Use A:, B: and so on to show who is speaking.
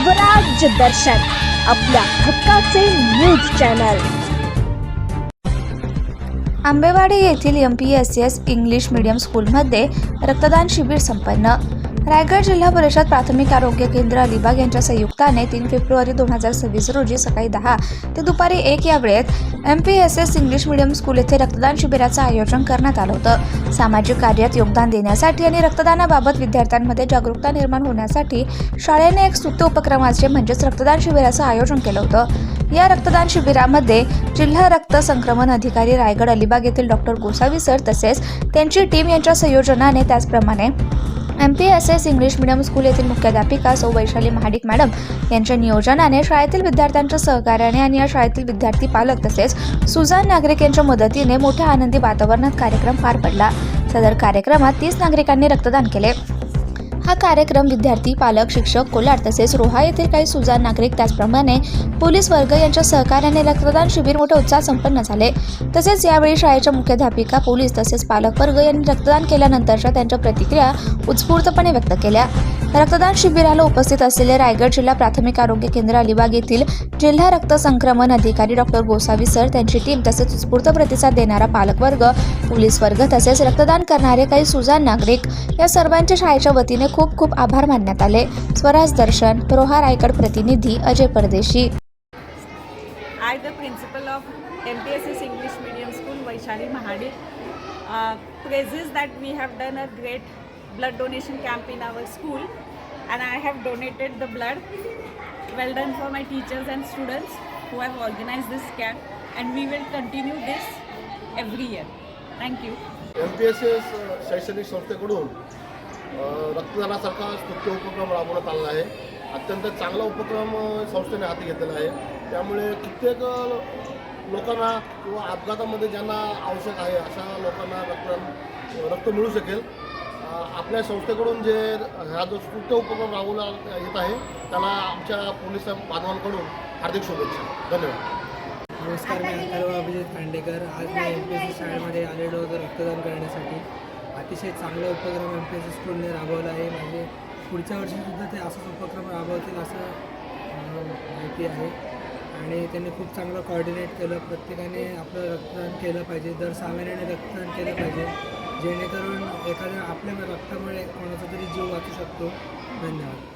A: स्वराज्य दर्शन आपल्या हक्काचे न्यूज चॅनल।
B: आंबेवाडी येथील MPSS इंग्लिश मीडियम स्कूलमध्ये रक्तदान शिबिर संपन्न। रायगड जिल्हा परिषद प्राथमिक आरोग्य केंद्र अलिबाग यांच्या संयुक्ताने 3 फेब्रुवारी 2026 रोजी सकाळी 10 ते दुपारी 1 या वेळेत MPSS इंग्लिश मीडियम स्कूल येथे रक्तदान शिबिराचं आयोजन करण्यात आलं होतं। सामाजिक कार्यात योगदान देण्यासाठी आणि रक्तदानाबाबत विद्यार्थ्यांमध्ये जागरूकता निर्माण होण्यासाठी शाळेने एक स्तुत्य उपक्रमाचे म्हणजेच रक्तदान शिबिराचं आयोजन केलं होतं। या रक्तदान शिबिरामध्ये जिल्हा रक्त संक्रमण अधिकारी रायगड अलिबाग येथील डॉक्टर गोसावी सर तसेच त्यांची टीम यांच्या संयोजनाने त्याचप्रमाणे MPSS इंग्लिश मीडियम स्कूल येथील मुख्याध्यापिका सौ वैशाली महाडिक मॅडम यांच्या नियोजनाने शाळेतील विद्यार्थ्यांच्या सहकार्याने आणि या शाळेतील विद्यार्थी पालक तसेच सुजाण नागरिक यांच्या मदतीने मोठ्या आनंदी वातावरणात कार्यक्रम पार पडला। सदर कार्यक्रमात 30 नागरिकांनी रक्तदान केले। हा कार्यक्रम विद्यार्थी, पालक, शिक्षक, कोलाड तसेच रोहा येथील काही सुजाण नागरिक त्याचप्रमाणे पोलीस वर्ग यांच्या सहकार्याने रक्तदान शिबिर मोठ्या उत्साहात संपन्न झाले। तसेच यावेळी शाळेच्या मुख्याध्यापिका, पोलीस तसेच पालक वर्ग यांनी रक्तदान केल्यानंतरच्या त्यांच्या प्रतिक्रिया उत्स्फूर्तपणे व्यक्त केल्या। रक्तदान शिबिराला उपस्थित असलेले रायगड जिल्हा प्राथमिक आरोग्य केंद्र अलिबाग येथील जिल्हा रक्त संक्रमण अधिकारी डॉक्टर गोसावी सर, त्यांची टीम तसेच उत्स्फूर्त प्रतिसाद देणारा पालक वर्ग, पोलीस वर्ग तसेच रक्तदान करणारे काही सुजाण नागरिक या सर्वांच्या शाळेच्या वतीने खूप खूप आभार मानण्यात आले। स्वराज दर्शन, रोहा रायगड प्रतिनिधी अजय परदेशी।
C: I, the principal of MPSS English Medium School, Vaishali Mahadik, praises that we have done a great blood donation camp in our school, and I have donated the blood. Well done for my teachers and students who have organized this camp, and we will continue this every year. Thank you.
D: MPSS शैक्षणिक संस्थेकडून रक्तदानासारखा स्तुत्य उपक्रम राबवण्यात आलेला आहे। अत्यंत चांगला उपक्रम संस्थेने हाती घेतलेला आहे। त्यामुळे कित्येक लोकांना किंवा अपघातामध्ये ज्यांना आवश्यक आहे अशा लोकांना रक्त मिळू शकेल। आपल्या संस्थेकडून जे हा जो स्तुत्य उपक्रम राबवण्यात येत आहे त्याला आमच्या पोलीस बांधवांकडून हार्दिक शुभेच्छा। धन्यवाद।
E: नमस्कार, मी अथर्व अभिजित खांडेकर। आज मी MPSS शाळेमध्ये आलेलो होतो रक्तदान करण्यासाठी। अतिशय चांगला उपक्रम MPSS स्कूलने राबवला आहे। म्हणजे पुढच्या वर्षीसुद्धा ते असाच उपक्रम राबवतील असं माहिती आहे आणि त्यांनी खूप चांगलं कोऑर्डिनेट केलं। प्रत्येकाने आपलं रक्तदान केलं पाहिजे, दर 6 महिन्याने रक्तदान केलं पाहिजे, जेणेकरून एखाद्या आपल्या रक्तामुळे कोणाचा तरी जीव वाचू शकतो। धन्यवाद।